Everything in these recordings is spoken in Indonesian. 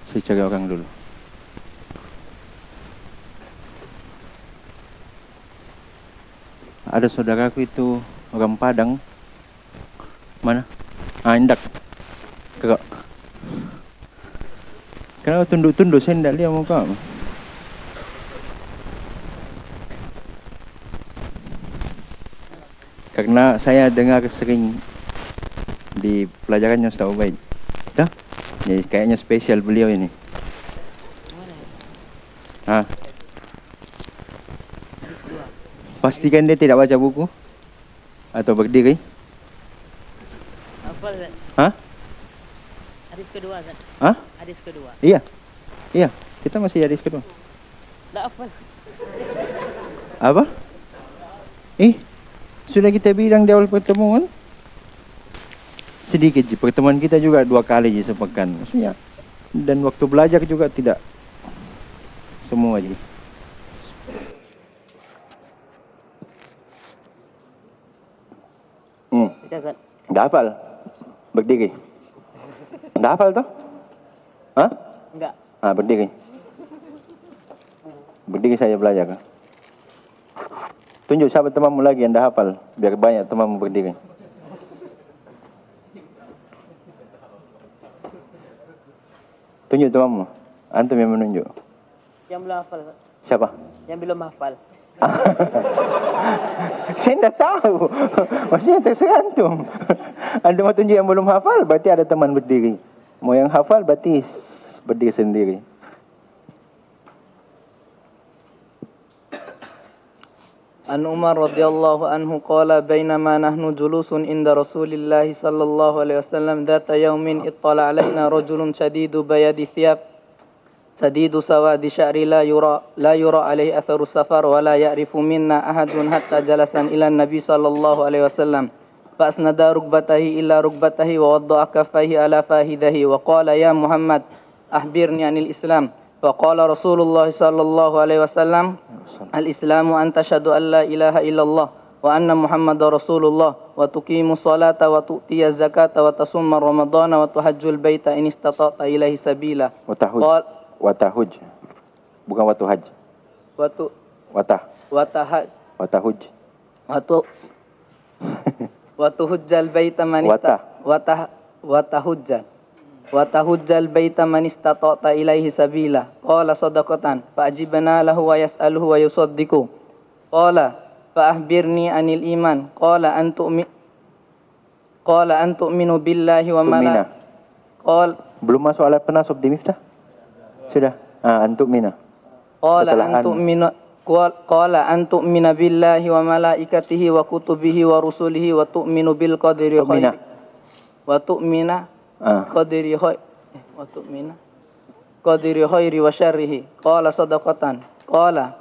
Saya cari orang dulu. Ada saudaraku itu orang Padang. Mana? Indak. Kakak. Kenapa tunduk-tunduk? Saya tidak lihat muka. Karena saya dengar sering di pelajarannya Ustaz Ubaid. Dah? Jadi kayaknya spesial beliau ini. Pastikan dia tidak baca buku atau berdiri. Apa? Hadis kedua, Zat. Hadis kedua. Iya. Kita masih hadis kedua. Tak apa. Apa? Sudah kita bilang di awal pertemuan. Sedikit je. Pertemuan kita juga 2 kali je sepekan. Maksudnya. Dan waktu belajar juga tidak semua je. Dah hafal? Berdiri? Dah hafal tu? Enggak. Berdiri. Berdiri saya belajar. Tunjuk siapa temanmu lagi yang dah hafal. Biar banyak temanmu berdiri. Tunjuk temanmu. Antum yang menunjuk. Yang belum hafal. Siapa? Yang belum hafal. Saya tidak tahu. Maksudnya terserah antum. Antum mau tunjuk yang belum hafal, berarti ada teman berdiri. Mau yang hafal, berarti berdiri sendiri. An Umar radhiyallahu anhu qala bainama nahnu julusun inda Rasulillah sallallahu alaihi wasallam dhata yawmin ittala alaina rajulun shadidu bayadi thiyab shadidu sawadi sya'ri la yura alaihi atharu safar wa la ya'rifu minna ahadun hatta jalasan ila nabi sallallahu alaihi wasallam fa asnada rukbatahi ila rukbatahi wa wadda'a kaffaihi ala fahidahi wa qala ya Muhammad ahbirni anil Islam. فقال رسول الله صلى الله عليه وسلم الإسلام أن تشهد أن لا إله إلا الله وأن محمد رسول الله وتقيم الصلاة وتؤتي الزكاة وتصوم رمضان وتحج البيت إن استطعت إليه سبيلا وتحج bukan watuhaj watahuj وتحج البيت من Watahujjal baita man istata'ta ilaihi sabila. Qala sadaqatan fa ajibna lahu wa yas'aluhu wa yusaddiqu. Qala fa ahbirni anil iman. Qala an tu'minu billahi wa malaikatihi. Belum masuk alat penasab di miftah? Sudah. An tu'mina. Qala an tu'mina billahi wa malaikatihi wa kutubihi wa rusulihi wa tu'minu bil qadri khairi. Wa tu'mina qadri khairi wa syarrihi. Qala sadaqatan. Qala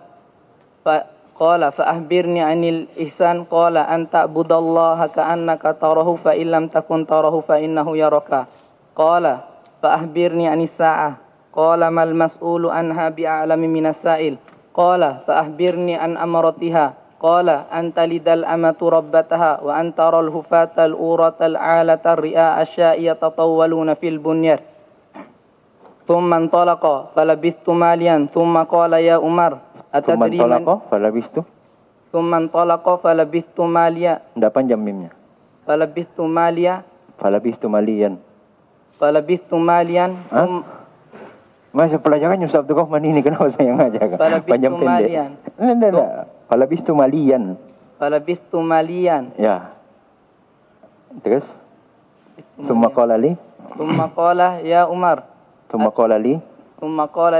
fa ahbirni anil ihsan. Qala an ta'budallaha ka'annaka tarahu fa illam takun tarahu fa innahu yaraka. Qala fa ahbirni anis sa'ah. Qala mal mas'ulu anha bi'alami minas sa'il. Qala fa ahbirni an amaratiha. Qala anta lidal amatu rabbataha wa antara al-hufata al-urata al-alata ar-ri'a asya'i yatatawwaluna fil bunyan. Thumma antalaqa falabithtu maliyan thumma qala ya Umar atadri man Thumma antalaqa falabithtu maliya. Enggak panjang mimnya. Falabithtu maliyan. Masa pelajarannya Ustaz Abdul Rahman ini kenapa saya ngajar? Panjang pendek. Enggak. Falabithtu maliyan. Ya. Terus? Summa qala ya Umar. Summa qala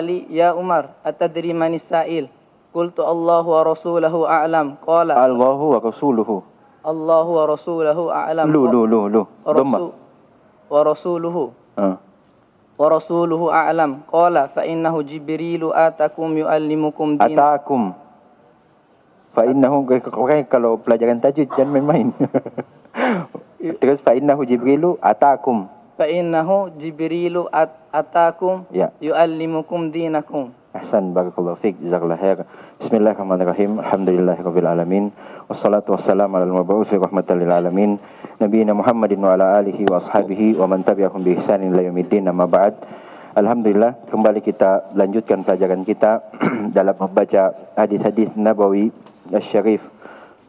li ya Umar atadri manis sa'il. Qultu Allahu wa rasuluhu a'lam. Qala Allahu wa rasuluhu a'lam. Wa rasuluhu a'lam. Qala fa innahu Jibrilu atakum yu'allimukum dinakum. Fa innahu, kalau pelajaran tajwid jangan main-main. Terus fa innahu Jibrilu atakum. Atakum yu'allimukum dinakum. Ahsan, barakallahu fiik, jazakallahu khair. Bismillahirrahmanirrahim. Alhamdulillahirabbil alamin. Wassalatu wassalamu alal mab'uutsi rahmatan lil alamin. Nabiyina Muhammadin wa ala alihi wa ashabihi wa man tabi'ahum bi ihsanin ila yaumiddin. Amma ba'd. Alhamdulillah, kembali kita lanjutkan pelajaran kita dalam membaca hadis-hadis Nabawi Syarif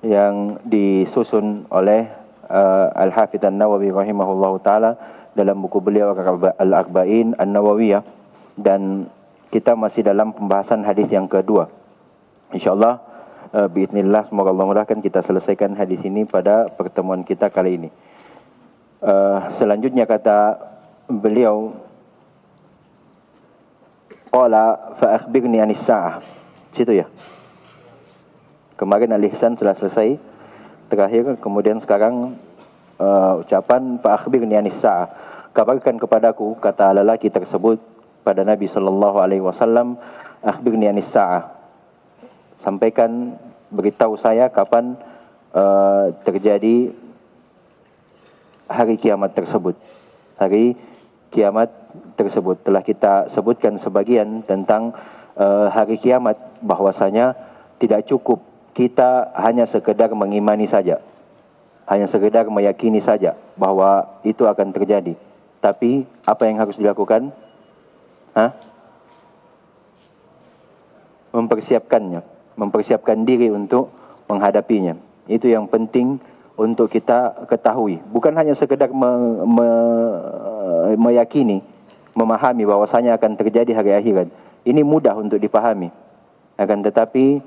yang disusun oleh Al-Hafidz An-Nawawi rahimahullahu taala dalam buku beliau Al-Arba'in An-Nawawiyah, dan kita masih dalam pembahasan hadis yang kedua. Insyaallah biiznillah, semoga Allah mudahkan kita selesaikan hadis ini pada pertemuan kita kali ini. Selanjutnya kata beliau, qala fa akhbirni anis sa'ah. Situ ya. Kemarin Al-Ihsan sudah selesai terakhir, kemudian sekarang ucapan fa akhbirni anis sa'ah. Kabarkan kepadaku, kata lelaki tersebut pada Nabi sallallahu alaihi wasallam, akhbirni anis sa'ah. Sampaikan, beritahu saya kapan terjadi hari kiamat tersebut. Hari kiamat tersebut telah kita sebutkan sebagian tentang hari kiamat, bahwasanya tidak cukup kita hanya sekedar mengimani saja, hanya sekedar meyakini saja bahwa itu akan terjadi. Tapi apa yang harus dilakukan? Mempersiapkan diri untuk menghadapinya. Itu yang penting untuk kita ketahui. Bukan hanya sekedar meyakini, memahami bahwasanya akan terjadi hari akhirat. Ini mudah untuk dipahami. Akan tetapi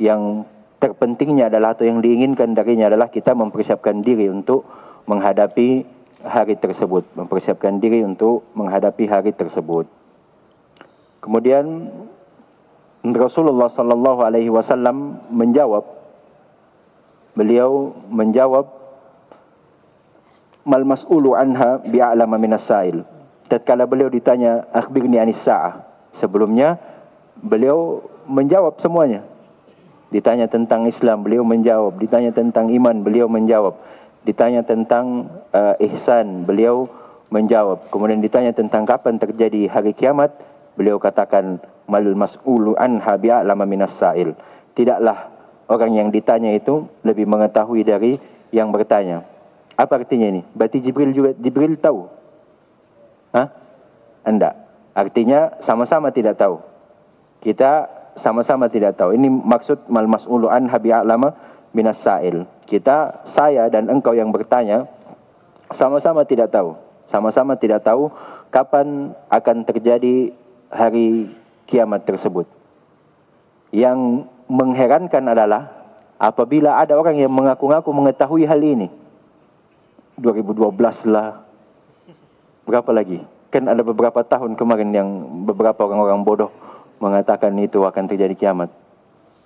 yang terpentingnya adalah, atau yang diinginkan darinya adalah kita mempersiapkan diri untuk menghadapi hari tersebut. Mempersiapkan diri untuk menghadapi hari tersebut. Kemudian Rasulullah sallallahu alaihi wasallam menjawab, beliau menjawab, mal mas'ulu anha bi'alama minas sa'il. Tatkala beliau ditanya akhbirni anis sa'ah, sebelumnya beliau menjawab semuanya. Ditanya tentang Islam, beliau menjawab. Ditanya tentang iman, beliau menjawab. Ditanya tentang ihsan, beliau menjawab. Kemudian ditanya tentang kapan terjadi hari kiamat, beliau katakan mal mas'ulu anha bi'alama minas sa'il. Tidaklah orang yang ditanya itu lebih mengetahui dari yang bertanya. Apa artinya ini? Berarti Jibril tahu? Enggak. Artinya sama-sama tidak tahu. Kita sama-sama tidak tahu. Ini maksud mal mas'ulu anha bi'alama minas sa'il. Kita, saya dan engkau yang bertanya, sama-sama tidak tahu. Sama-sama tidak tahu kapan akan terjadi hari kiamat tersebut. Yang mengherankan adalah apabila ada orang yang mengaku-ngaku mengetahui hal ini. 2012 lah. Berapa lagi? Kan ada beberapa tahun kemarin yang beberapa orang-orang bodoh mengatakan itu akan terjadi kiamat.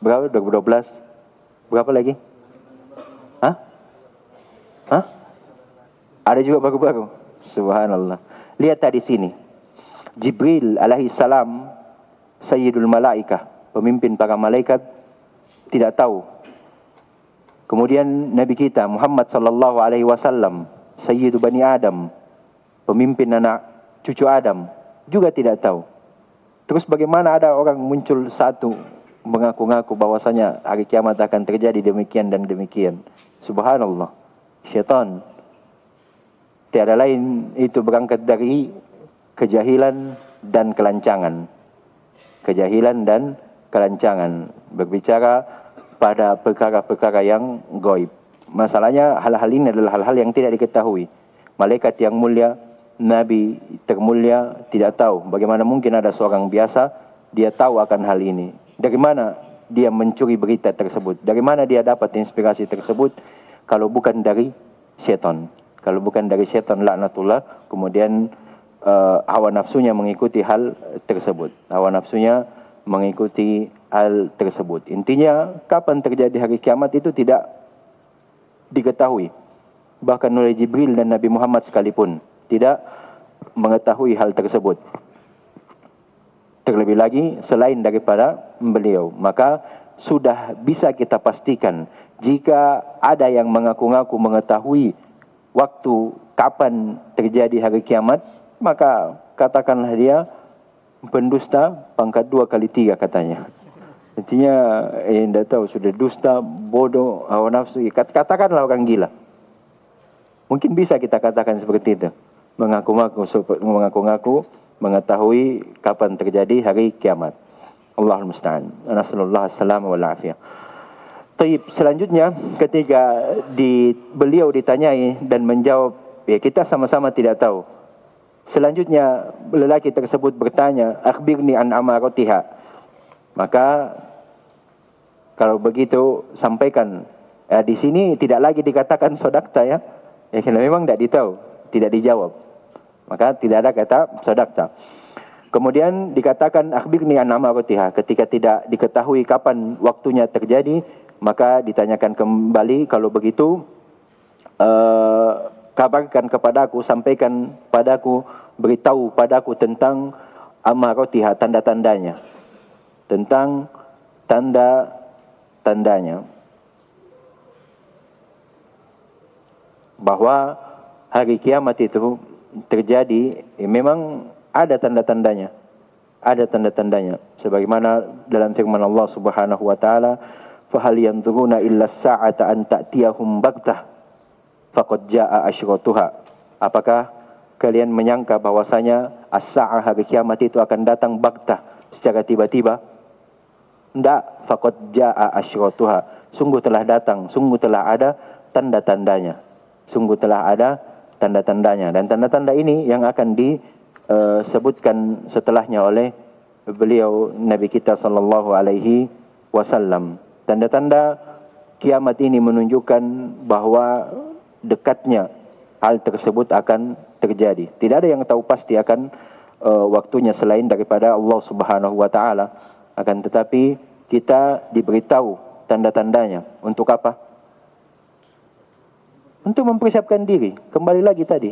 Berapa? 2012? Berapa lagi? Ada juga baru-baru. Subhanallah. Lihat tadi sini. Jibril alaihi salam, Sayyidul Malaikah, pemimpin para malaikat, tidak tahu. Kemudian Nabi kita Muhammad sallallahu alaihi wasallam, Sayyidu Bani Adam, pemimpin anak cucu Adam, juga tidak tahu. Terus bagaimana ada orang muncul satu mengaku-ngaku bahwasanya hari kiamat akan terjadi demikian dan demikian? Subhanallah. Syaitan. Tiada lain itu berangkat dari kejahilan dan kelancangan. Kejahilan dan kelancangan. Berbicara pada perkara-perkara yang gaib. Masalahnya hal-hal ini adalah hal-hal yang tidak diketahui. Malaikat yang mulia, Nabi termulia tidak tahu. Bagaimana mungkin ada seorang biasa, dia tahu akan hal ini. Dari mana dia mencuri berita tersebut? Dari mana dia dapat inspirasi tersebut? Kalau bukan dari syaitan. Kalau bukan dari syaitan laknatullah, kemudian hawa nafsunya mengikuti hal tersebut. Hawa nafsunya mengikuti hal tersebut. Intinya, kapan terjadi hari kiamat itu tidak diketahui. Bahkan oleh Jibril dan Nabi Muhammad sekalipun tidak mengetahui hal tersebut. Terlebih lagi selain daripada beliau. Maka sudah bisa kita pastikan, jika ada yang mengaku-ngaku mengetahui waktu kapan terjadi hari kiamat, maka katakanlah dia pendusta pangkat 2 kali 3 katanya. Intinya tidak tahu, sudah dusta, bodoh, hawa nafsu. Katakanlah orang gila. Mungkin bisa kita katakan seperti itu. Mengaku-ngaku mengetahui kapan terjadi hari kiamat. Allahul musta'an. Nasallallahu alaihi wal afiyah. Taib, selanjutnya ketika beliau ditanyai dan menjawab, ya kita sama-sama tidak tahu. Selanjutnya lelaki tersebut bertanya, akhbirni an amaratiha. Maka kalau begitu sampaikan. Di sini tidak lagi dikatakan sodakta ya. Ya karena memang tidak ditahu, tidak dijawab. Maka tidak ada kata sodakta. Kemudian dikatakan akhbirni an amaratiha. Ketika tidak diketahui kapan waktunya terjadi, maka ditanyakan kembali, kalau begitu kabarkan kepadaku, sampaikan padaku, beritahu padaku tentang amaratiha, tanda-tandanya. Tentang tanda-tandanya. Bahwa hari kiamat itu terjadi, memang ada tanda-tandanya. Ada tanda-tandanya. Sebagaimana dalam firman Allah Subhanahu wa taala, "Fahal yanzuruna illa as-sa'ata an ta'tiyahum baghtah faqad jaa'a asyratuha." Apakah kalian menyangka bahwasanya as-sa'ah, hari kiamat itu akan datang baghtah, secara tiba-tiba? Tidak, faqad jaa'a asyratuha. Sungguh telah datang, sungguh telah ada tanda-tandanya. Sungguh telah ada tanda-tandanya. Dan tanda-tanda ini yang akan disebutkan setelahnya oleh beliau Nabi kita sallallahu alaihi wasallam. Tanda-tanda kiamat ini menunjukkan bahwa dekatnya hal tersebut akan terjadi. Tidak ada yang tahu pasti akan waktunya selain daripada Allah Subhanahu wa taala. Akan tetapi kita diberitahu tanda-tandanya. Untuk apa? Untuk mempersiapkan diri. Kembali lagi tadi,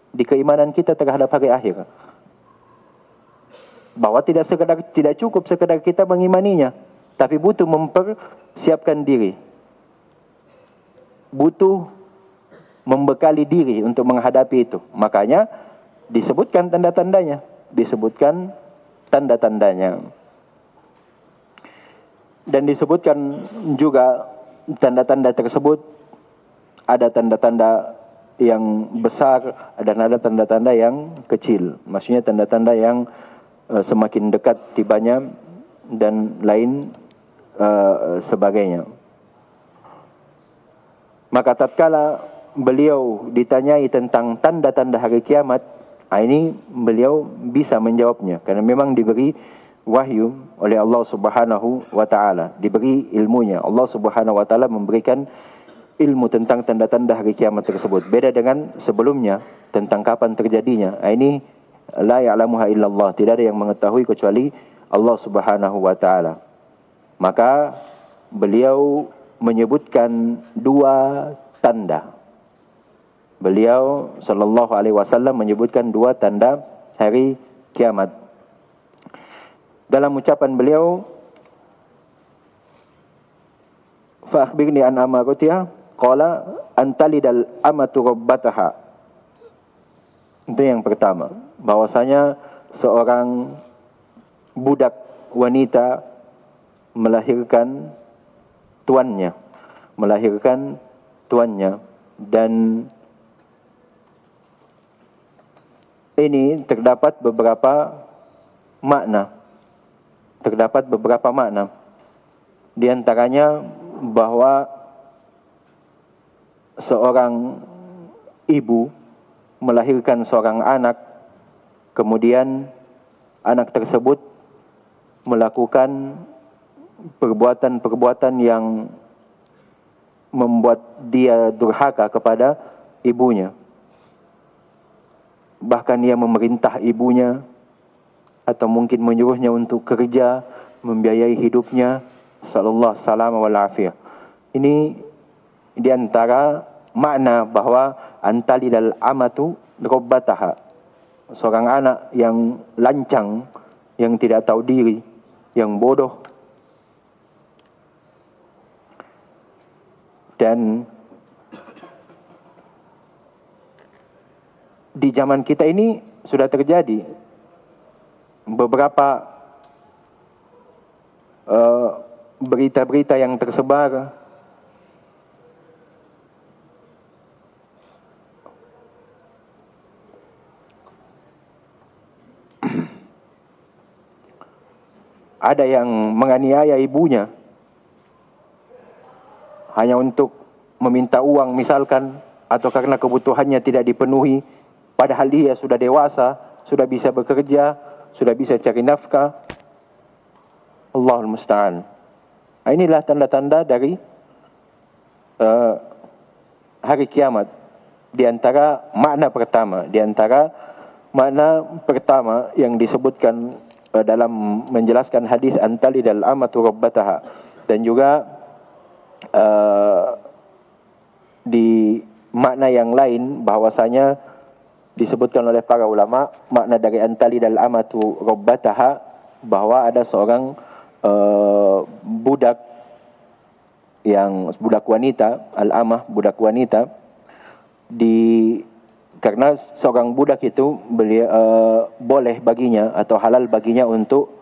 di keimanan kita terhadap hari akhir. Bahwa tidak cukup sekedar kita mengimaninya, tapi butuh mempersiapkan diri. Butuh membekali diri untuk menghadapi itu. Makanya disebutkan tanda-tandanya. Disebutkan tanda-tandanya. Dan disebutkan juga tanda-tanda tersebut, ada tanda-tanda yang besar dan ada tanda-tanda yang kecil. Maksudnya tanda-tanda yang semakin dekat tibanya dan lain sebagainya. Maka tatkala beliau ditanyai tentang tanda-tanda hari kiamat, ini beliau bisa menjawabnya karena memang diberi wahyu oleh Allah Subhanahu wa taala, diberi ilmunya. Allah Subhanahu wa taala memberikan ilmu tentang tanda-tanda hari kiamat tersebut. Beda dengan sebelumnya tentang kapan terjadinya. Ini la ya'lamuha illallah, tidak ada yang mengetahui kecuali Allah Subhanahu wa taala. Maka beliau menyebutkan dua tanda. Beliau sallallahu alaihi wasallam menyebutkan dua tanda hari kiamat. Dalam ucapan beliau, fa akhbirni an amaratiha qala antalidal amatu rabbataha. Itu yang pertama, bahwasanya seorang budak wanita melahirkan tuannya, dan ini terdapat beberapa makna. Di antaranya bahwa seorang ibu melahirkan seorang anak, kemudian anak tersebut melakukan perbuatan-perbuatan yang membuat dia durhaka kepada ibunya. Bahkan ia memerintah ibunya atau mungkin menyuruhnya untuk kerja, membiayai hidupnya. Sallallahu alaihi wasallam. Ini di antara makna bahwa antalidal amatu rabbataha. Seorang anak yang lancang, yang tidak tahu diri, yang bodoh. Dan di zaman kita ini sudah terjadi beberapa berita-berita yang tersebar ada yang menganiaya ibunya hanya untuk meminta uang misalkan, atau karena kebutuhannya tidak dipenuhi, padahal dia sudah dewasa, sudah bisa bekerja, sudah bisa cari nafkah. Allahul musta'an. Nah, inilah tanda-tanda dari hari kiamat. Di antara makna pertama yang disebutkan dalam menjelaskan hadis antalidal amatu rabbataha, dan juga di makna yang lain bahwasanya disebutkan oleh para ulama, makna dari antalidal amatu rabbataha, bahwa ada seorang budak wanita, al-amah, budak wanita, karena seorang budak itu boleh baginya atau halal baginya untuk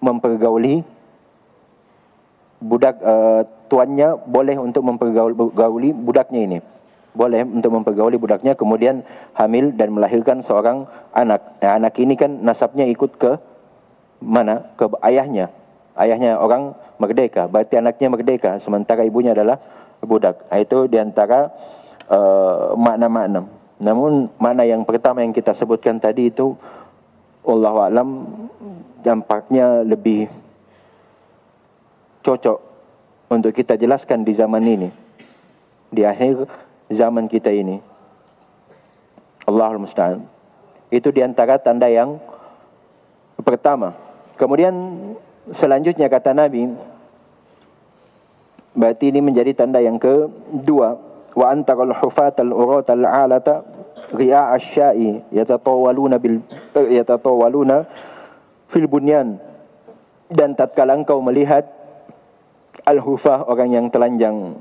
mempergauli budak, tuannya boleh untuk mempergauli budaknya ini, boleh untuk mempergauli budaknya, kemudian hamil dan melahirkan seorang anak. Nah, anak ini kan nasabnya ikut ke mana? Ke ayahnya. Ayahnya orang merdeka, berarti anaknya merdeka, sementara ibunya adalah budak. Itu diantara makna-makna. Namun makna yang pertama yang kita sebutkan tadi itu, wallahu a'lam, dampaknya lebih cocok untuk kita jelaskan di zaman ini, di akhir zaman kita ini. Allahul musta'an. Itu diantara tanda yang pertama. Kemudian selanjutnya kata Nabi, berarti ini menjadi tanda yang kedua, wa antaral hufatal uratal alata ri'a asya'i yatatawaluna fil bunyan. Dan tatkala engkau melihat al-hufah, orang yang telanjang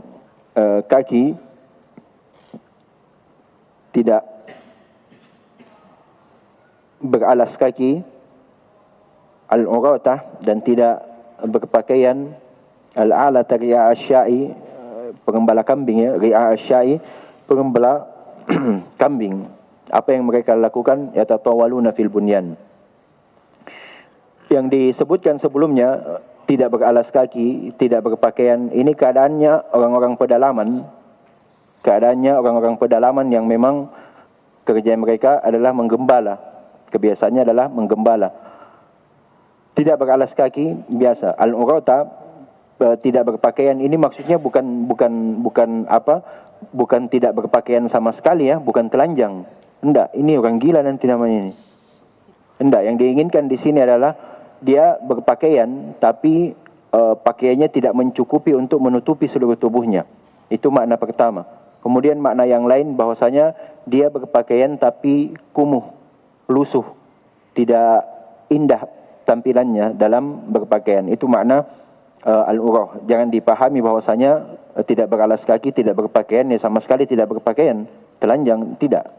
kaki, tidak beralas kaki, al-uratah, dan tidak berpakaian, al-alata ri'a asya'i, pengembala kambing ya, ri'a asya'i, pengembala kambing. Apa yang mereka lakukan? Yatatawaluna fil bunyan. Yang disebutkan sebelumnya, tidak beralas kaki, tidak berpakaian, ini keadaannya orang-orang pedalaman. Keadaannya orang-orang pedalaman yang memang kerjaan mereka adalah menggembala. Kebiasaannya adalah menggembala. Tidak beralas kaki biasa. Al-urata, tidak berpakaian, ini maksudnya bukan tidak berpakaian sama sekali ya, bukan telanjang. Enggak, ini orang gila nanti namanya ini. Enggak, yang diinginkan di sini adalah dia berpakaian tapi pakaiannya tidak mencukupi untuk menutupi seluruh tubuhnya. Itu makna pertama. Kemudian makna yang lain bahwasanya dia berpakaian tapi kumuh, lusuh, tidak indah tampilannya dalam berpakaian. Itu makna al-urah. Jangan dipahami bahwasanya tidak beralas kaki, tidak berpakaian, ya sama sekali tidak berpakaian, telanjang, tidak.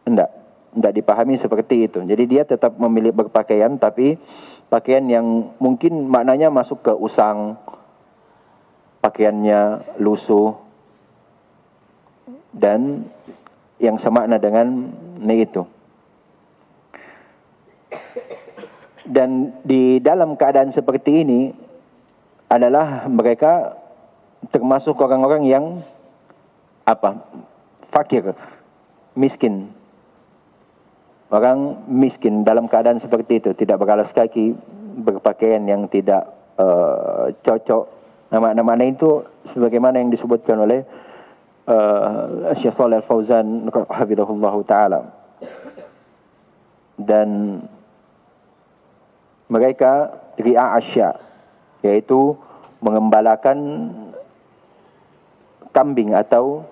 Tidak dipahami seperti itu. Jadi dia tetap memilih berpakaian, tapi pakaian yang mungkin maknanya masuk ke usang, pakaiannya lusuh, dan yang semakna dengan itu. Dan di dalam keadaan seperti ini adalah mereka termasuk orang-orang yang fakir, miskin. Orang miskin dalam keadaan seperti itu, tidak beralas kaki, berpakaian yang tidak cocok. Nama-nama itu sebagaimana yang disebutkan oleh Syekh Shalih Al-Fauzan hafizahullah taala. Dan mereka ri'a asya, yaitu mengembalakan kambing atau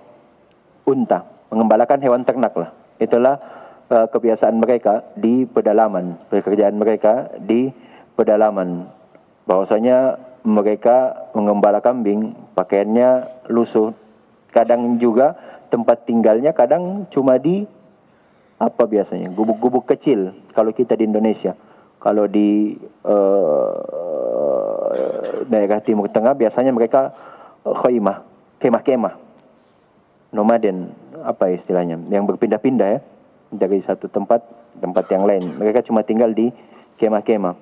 unta, mengembalakan hewan ternak lah. Itulah kebiasaan mereka di pedalaman, pekerjaan mereka di pedalaman. Bahwasanya mereka mengembala kambing, pakaiannya lusuh. Kadang juga tempat tinggalnya kadang cuma di biasanya gubuk-gubuk kecil kalau kita di Indonesia. Kalau di daerah Timur Tengah biasanya mereka kemah-kemah, nomaden, istilahnya, yang berpindah-pindah ya, dari satu tempat yang lain. Mereka cuma tinggal di kemah-kemah.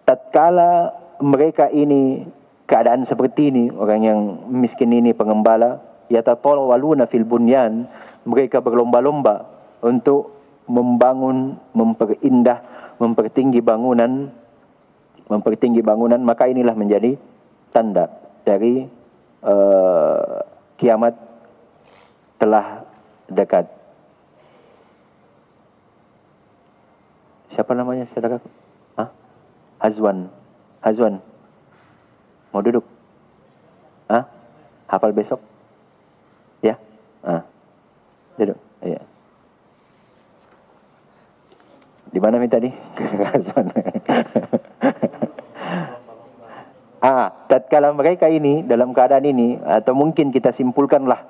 Tatkala mereka ini keadaan seperti ini, orang yang miskin ini pengembala, yatatawaluna fil bunyan, mereka berlomba-lomba untuk membangun, memperindah, mempertinggi bangunan, maka inilah menjadi tanda dari kiamat telah dekat. Siapa namanya saudaraku? Hazwan. Mau duduk? Hafal besok? Ya? Duduk. Ya. Di mana minta tadi? Hazwan. Tatkala mereka ini dalam keadaan ini, atau mungkin kita simpulkanlah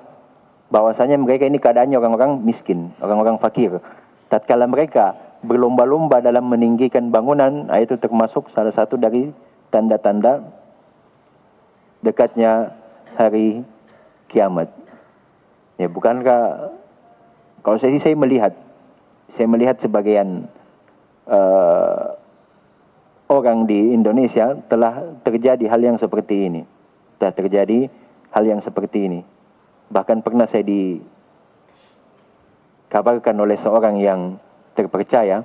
bahwasanya mereka ini keadaannya orang-orang miskin, orang-orang fakir. Tatkala mereka berlomba-lomba dalam meninggikan bangunan, itu termasuk salah satu dari tanda-tanda dekatnya hari kiamat. Ya, bukankah kalau saya melihat sebagian orang di Indonesia telah terjadi hal yang seperti ini. Bahkan pernah saya dikabarkan oleh seorang yang terpercaya,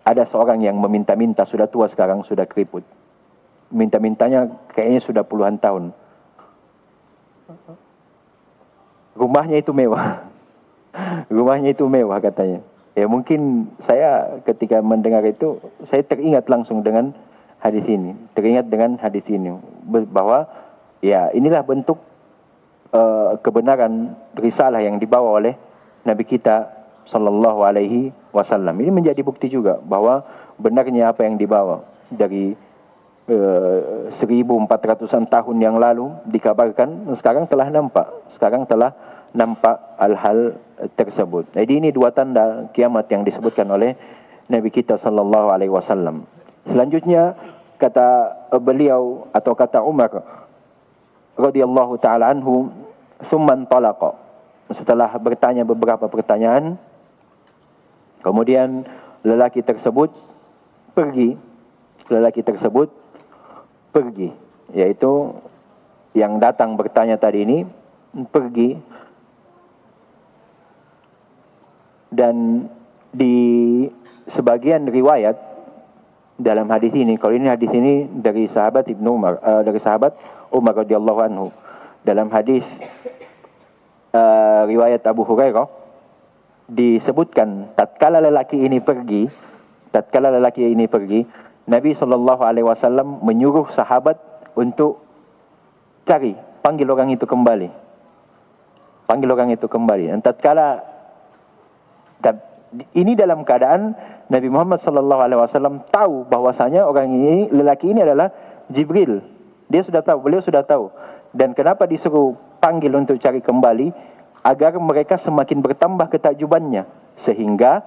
ada seorang yang meminta-minta, sudah tua sekarang, sudah keriput. Minta-mintanya kayaknya sudah puluhan tahun. Rumahnya itu mewah. Rumahnya itu mewah katanya. Ya mungkin saya ketika mendengar itu, saya teringat langsung dengan hadis ini. Bahwa ya inilah bentuk kebenaran risalah yang dibawa oleh Nabi kita Sallallahu Alaihi Wasallam. Ini menjadi bukti juga bahwa benarnya apa yang dibawa dari 1400-an tahun yang lalu dikabarkan, sekarang telah nampak hal-hal tersebut. Jadi ini dua tanda kiamat yang disebutkan oleh Nabi kita Sallallahu Alaihi Wasallam. Selanjutnya kata beliau atau kata Umar radhiyallahu taala anhu, "Tsumman talaqa." Setelah bertanya beberapa pertanyaan, kemudian lelaki tersebut pergi, yaitu yang datang bertanya tadi ini pergi. Dan di sebagian riwayat dalam hadis ini, kalau ini hadis ini dari sahabat dari sahabat Umar radhiyallahu anhu, dalam hadis riwayat Abu Hurairah disebutkan tatkala lelaki ini pergi, Nabi Shallallahu Alaihi Wasallam menyuruh sahabat untuk panggil orang itu kembali. Dan tatkala ini dalam keadaan Nabi Muhammad Shallallahu Alaihi Wasallam tahu bahwasanya lelaki ini adalah Jibril. Beliau sudah tahu. Dan kenapa disuruh panggil untuk cari kembali? Agar mereka semakin bertambah ketakjubannya, sehingga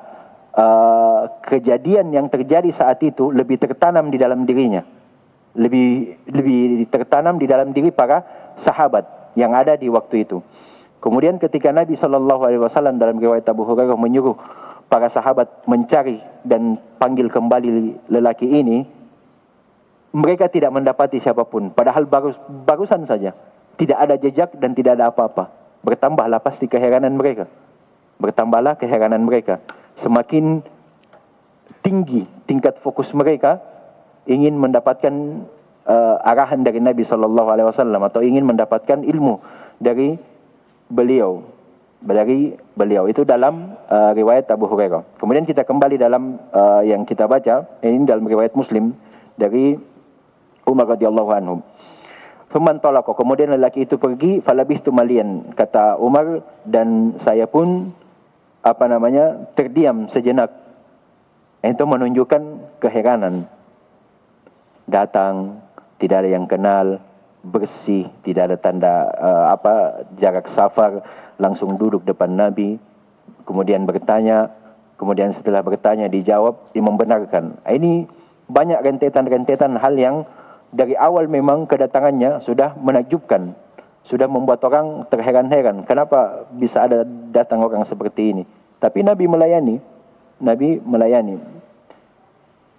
kejadian yang terjadi saat itu lebih tertanam di dalam dirinya, lebih tertanam di dalam diri para sahabat yang ada di waktu itu. Kemudian ketika Nabi Shallallahu Alaihi Wasallam dalam riwayat Abu Hurairah menyuruh para sahabat mencari dan panggil kembali lelaki ini, mereka tidak mendapati siapapun. Padahal barusan saja, tidak ada jejak dan tidak ada apa-apa. Bertambahlah pasti keheranan mereka. Semakin tinggi tingkat fokus mereka ingin mendapatkan arahan dari Nabi Shallallahu Alaihi Wasallam atau ingin mendapatkan ilmu dari beliau. Itu dalam riwayat Abu Hurairah. Kemudian kita kembali dalam yang kita baca, ini dalam riwayat Muslim dari Umar radhiyallahu anhu. Thumman talaqa, kemudian lelaki itu pergi, falabithtu malian, kata Umar, dan saya pun terdiam sejenak. Itu menunjukkan keheranan. Datang, tidak ada yang kenal, bersih, tidak ada tanda jarak safar, langsung duduk depan Nabi, kemudian bertanya, kemudian setelah bertanya dijawab, dia membenarkan. Ini banyak rentetan-rentetan hal yang dari awal memang kedatangannya sudah menakjubkan, sudah membuat orang terheran-heran. Kenapa bisa ada datang orang seperti ini? Tapi Nabi melayani, Nabi melayani.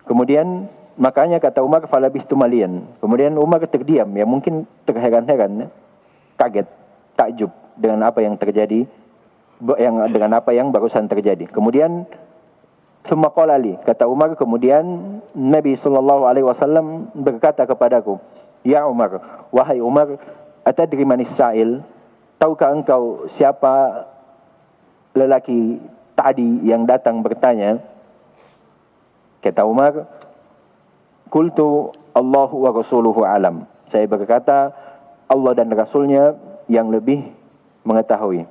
Kemudian makanya kata Umar, falabistu malian. Kemudian Umar terdiam, ya mungkin terheran-heran, kaget, takjub dengan apa yang terjadi, dengan apa yang barusan terjadi. Kemudian summa qala li, kata Umar, kemudian Nabi SAW berkata kepadaku, ya Umar, wahai Umar, atadri manis sa'il, tahukah engkau siapa lelaki tadi yang datang bertanya? Kata Umar, qultu Allahu wa rasuluhu alam. Saya berkata, Allah dan Rasulnya yang lebih mengetahui.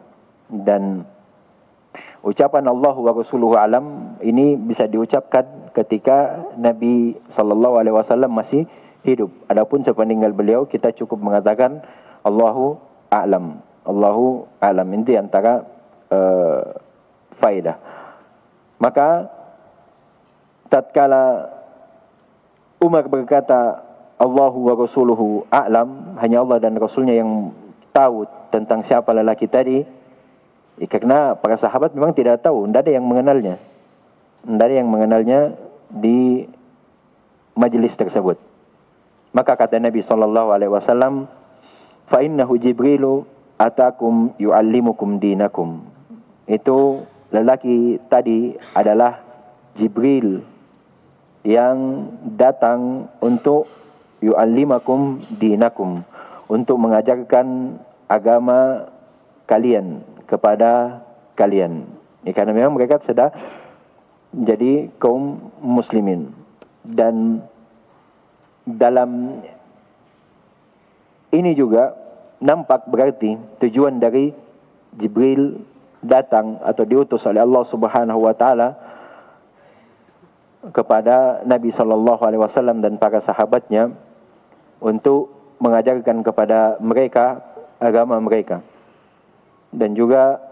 Dan ucapan Allahu wa rasuluhu alam ini bisa diucapkan ketika Nabi SAW masih hidup. Adapun sepeninggal beliau, kita cukup mengatakan Allahu a'lam. Allahu a'lam. Ini antara faedah. Maka tatkala Umar berkata Allahu wa rasuluhu a'lam, hanya Allah dan Rasulnya yang tahu tentang siapa lelaki tadi, karena para sahabat memang tidak tahu, tidak ada yang mengenalnya. Tidak ada yang mengenalnya di majelis tersebut. Maka kata Nabi SAW, fa innahu Jibrilu atakum yu'allimukum dinakum. Itu lelaki tadi adalah Jibril yang datang untuk yu'allimakum dinakum, untuk mengajarkan agama kalian kepada kalian. Karena memang mereka sudah menjadi kaum muslimin. Dan dalam ini juga nampak berarti tujuan dari Jibril datang atau diutus oleh Allah Subhanahu wa taala kepada Nabi SAW dan para sahabatnya untuk mengajarkan kepada mereka agama mereka. Dan juga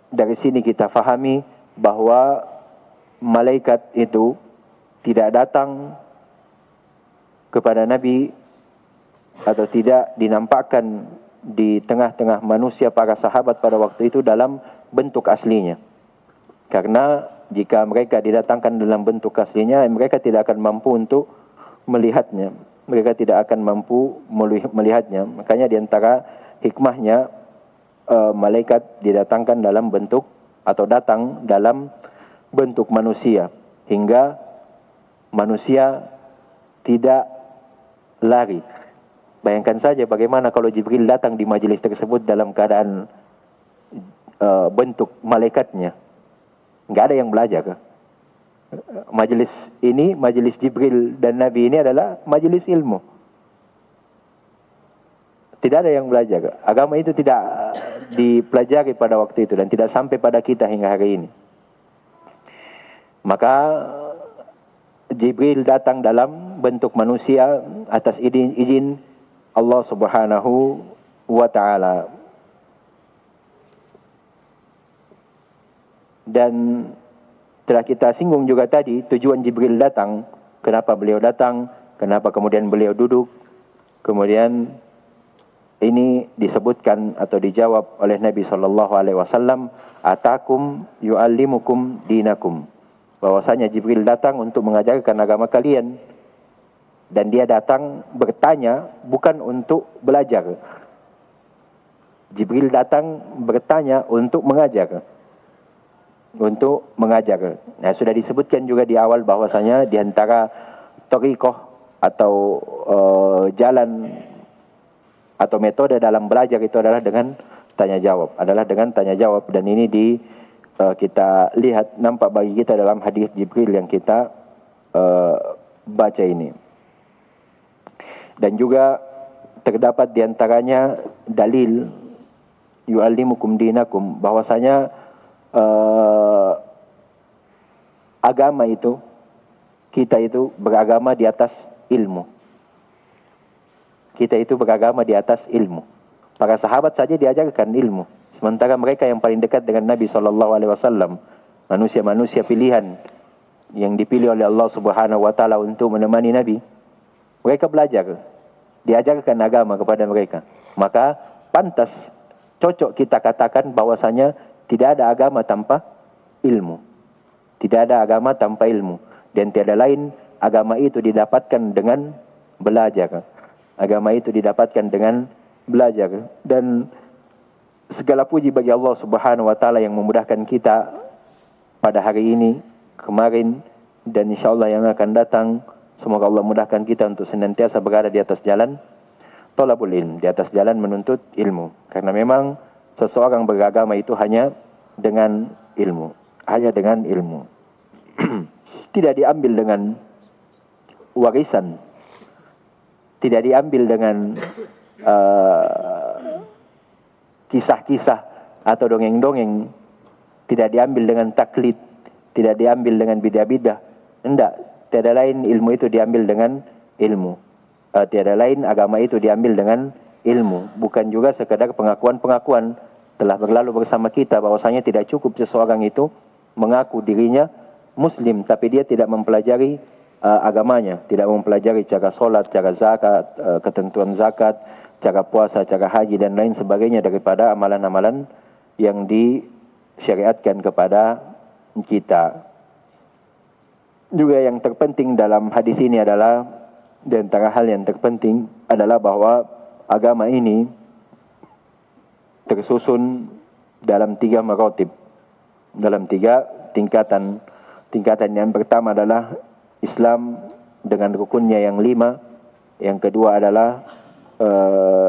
dari sini kita fahami bahwa malaikat itu tidak datang kepada Nabi atau tidak dinampakkan di tengah-tengah manusia para sahabat pada waktu itu dalam bentuk aslinya. Karena jika mereka didatangkan dalam bentuk aslinya, mereka tidak akan mampu untuk melihatnya. Mereka tidak akan mampu melihatnya. Makanya di antara hikmahnya, malaikat didatangkan dalam bentuk atau datang dalam bentuk manusia, hingga manusia tidak lari. Bayangkan saja bagaimana kalau Jibril datang di majelis tersebut dalam keadaan bentuk malaikatnya. Enggak ada yang belajar. Majelis ini, majelis Jibril dan Nabi ini adalah majelis ilmu. Tidak ada yang belajar. Agama itu tidak dipelajari pada waktu itu dan tidak sampai pada kita hingga hari ini. Maka Jibril datang dalam bentuk manusia atas izin Allah Subhanahu wa taala. Dan telah kita singgung juga tadi tujuan Jibril datang, kenapa beliau datang, kenapa kemudian beliau duduk. Kemudian ini disebutkan atau dijawab oleh Nabi SAW, atakum yu'allimukum dinakum. Bahwasanya Jibril datang untuk mengajarkan agama kalian. Dan dia datang bertanya bukan untuk belajar. Jibril datang bertanya untuk mengajar. Nah, sudah disebutkan juga di awal bahwasanya di antara thariqah atau jalan atau metode dalam belajar itu adalah dengan tanya jawab, dan ini kita lihat nampak bagi kita dalam hadis Jibril yang kita baca ini. Dan juga terdapat di antaranya dalil yu'allimukum dinakum, bahwasanya agama itu, kita itu beragama di atas ilmu. Kita itu beragama di atas ilmu. Para sahabat saja diajarkan ilmu, sementara mereka yang paling dekat dengan Nabi SAW, manusia-manusia pilihan yang dipilih oleh Allah Subhanahu wa taala untuk menemani Nabi, mereka belajar, diajarkan agama kepada mereka. Maka pantas, cocok kita katakan bahwasanya tidak ada agama tanpa ilmu. Tidak ada agama tanpa ilmu. Dan tiada lain agama itu didapatkan dengan belajar. Agama itu didapatkan dengan belajar. Dan segala puji bagi Allah Subhanahu wa taala yang memudahkan kita pada hari ini, kemarin, dan insyaallah yang akan datang. Semoga Allah mudahkan kita untuk senantiasa berada di atas jalan thalabul ilm, di atas jalan menuntut ilmu. Karena memang seseorang beragama itu hanya dengan ilmu, hanya dengan ilmu. Tidak diambil dengan warisan, tidak diambil dengan kisah-kisah atau dongeng-dongeng, tidak diambil dengan taklid, tidak diambil dengan bidah-bidah. Tidak, tiada lain ilmu itu diambil dengan ilmu. Tiada lain agama itu diambil dengan ilmu. Bukan juga sekadar pengakuan-pengakuan. Telah berlalu bersama kita bahwasanya tidak cukup seseorang itu mengaku dirinya Muslim, tapi dia tidak mempelajari agamanya, tidak mempelajari cara solat, cara zakat, ketentuan zakat, cara puasa, cara haji dan lain sebagainya daripada amalan-amalan yang disyariatkan kepada kita. Juga yang terpenting dalam hadis ini adalah, di antara hal yang terpenting adalah bahwa agama ini tersusun dalam 3 maratib, dalam 3 tingkatan. Tingkatan yang pertama adalah Islam dengan rukunnya yang 5. Yang kedua adalah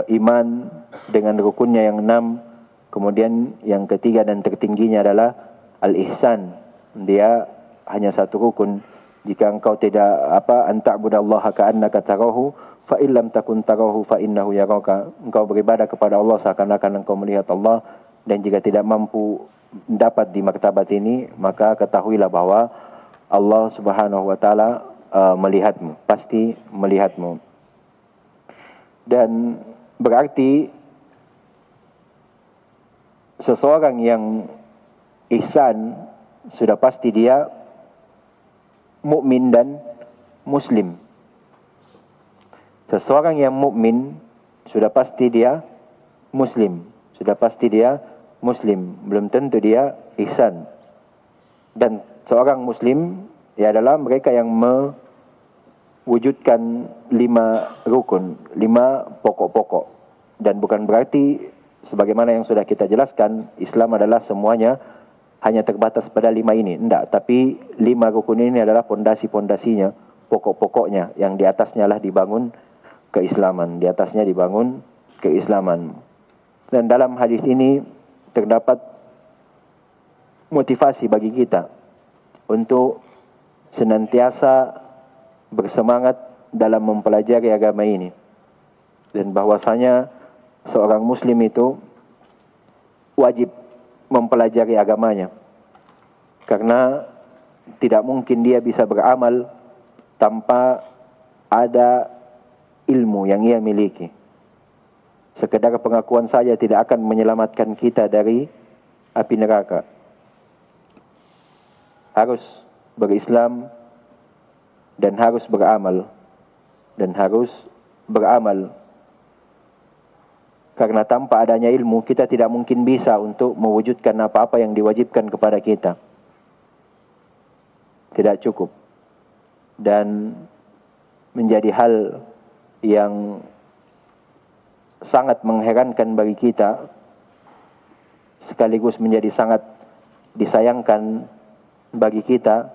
iman dengan rukunnya yang 6. Kemudian yang ketiga dan tertingginya adalah al-ihsan. Dia hanya satu rukun. Jika engkau tidak anta'budallaha ka'annaka tarahu fa illam takun tarahu fa innahu yaraka. Engkau beribadah kepada Allah seakan-akan engkau melihat Allah, dan jika tidak mampu dapat di martabat ini, maka ketahuilah bahwa Allah Subhanahu wa taala melihatmu, pasti melihatmu. Dan berarti seseorang yang ihsan sudah pasti dia mukmin dan muslim. Seseorang yang mukmin sudah pasti dia muslim, sudah pasti dia muslim, belum tentu dia ihsan. Dan seorang muslim ia adalah mereka yang mewujudkan 5 rukun, 5 pokok-pokok. Dan bukan berarti sebagaimana yang sudah kita jelaskan, Islam adalah semuanya hanya terbatas pada 5 ini. Tidak, tapi 5 rukun ini adalah pondasi-pondasinya, pokok-pokoknya, yang di atasnya lah dibangun keislaman, di atasnya dibangun keislaman. Dan dalam hadis ini terdapat motivasi bagi kita untuk senantiasa bersemangat dalam mempelajari agama ini. Dan bahwasanya seorang muslim itu wajib mempelajari agamanya. Karena tidak mungkin dia bisa beramal tanpa ada ilmu yang ia miliki. Sekedar pengakuan saja tidak akan menyelamatkan kita dari api neraka. Harus berislam dan harus beramal. Dan harus beramal. Karena tanpa adanya ilmu, kita tidak mungkin bisa untuk mewujudkan apa-apa yang diwajibkan kepada kita. Tidak cukup. Dan menjadi hal yang sangat mengherankan bagi kita, sekaligus menjadi sangat disayangkan bagi kita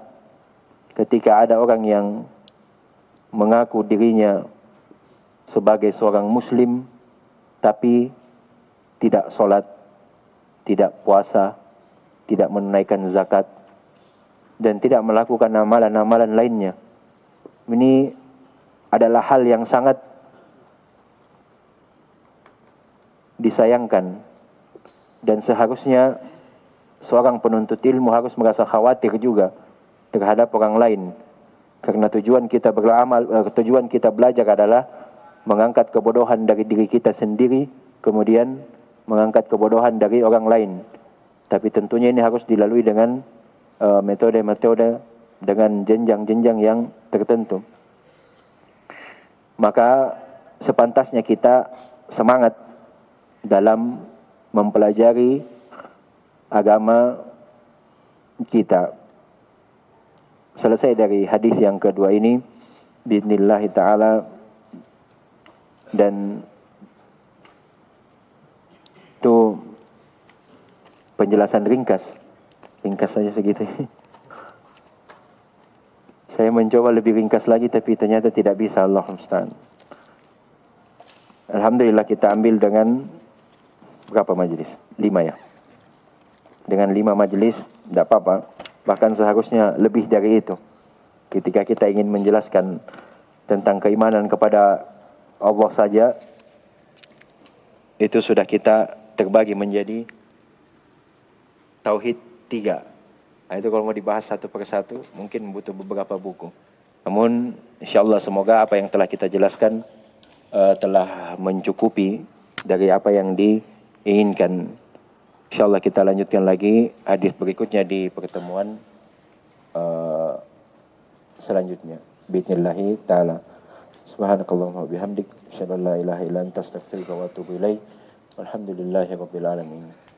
ketika ada orang yang mengaku dirinya sebagai seorang muslim tapi tidak sholat, tidak puasa, tidak menunaikan zakat, dan tidak melakukan amalan-amalan lainnya. Ini adalah hal yang sangat disayangkan, dan seharusnya seorang penuntut ilmu harus merasa khawatir juga terhadap orang lain, karena tujuan kita beramal, tujuan kita belajar adalah mengangkat kebodohan dari diri kita sendiri, kemudian mengangkat kebodohan dari orang lain. Tapi tentunya ini harus dilalui dengan metode-metode, dengan jenjang-jenjang yang tertentu. Maka sepantasnya kita semangat dalam mempelajari agama kita. selesai dari hadis yang kedua ini biidznillah taala, dan itu penjelasan ringkas saja segitu. Saya mencoba lebih ringkas lagi tapi ternyata tidak bisa, Allah musta'an. Alhamdulillah kita ambil dengan berapa majelis? 5 ya. Dengan 5 majelis tidak apa-apa. Bahkan seharusnya lebih dari itu. Ketika kita ingin menjelaskan tentang keimanan kepada Allah saja, itu sudah kita terbagi menjadi tauhid 3. Nah, itu kalau mau dibahas satu persatu mungkin butuh beberapa buku. Namun insyaallah semoga apa yang telah kita jelaskan telah mencukupi dari apa yang diinginkan. Insyaallah kita lanjutkan lagi hadis berikutnya di pertemuan selanjutnya. Bismillahirrahmanirrahim taala. Subhanakallahumma wa bihamdik, asyhadu an la ilaha illa anta, astaghfiruka wa atubu ilaik. Walhamdulillahirabbil alamin.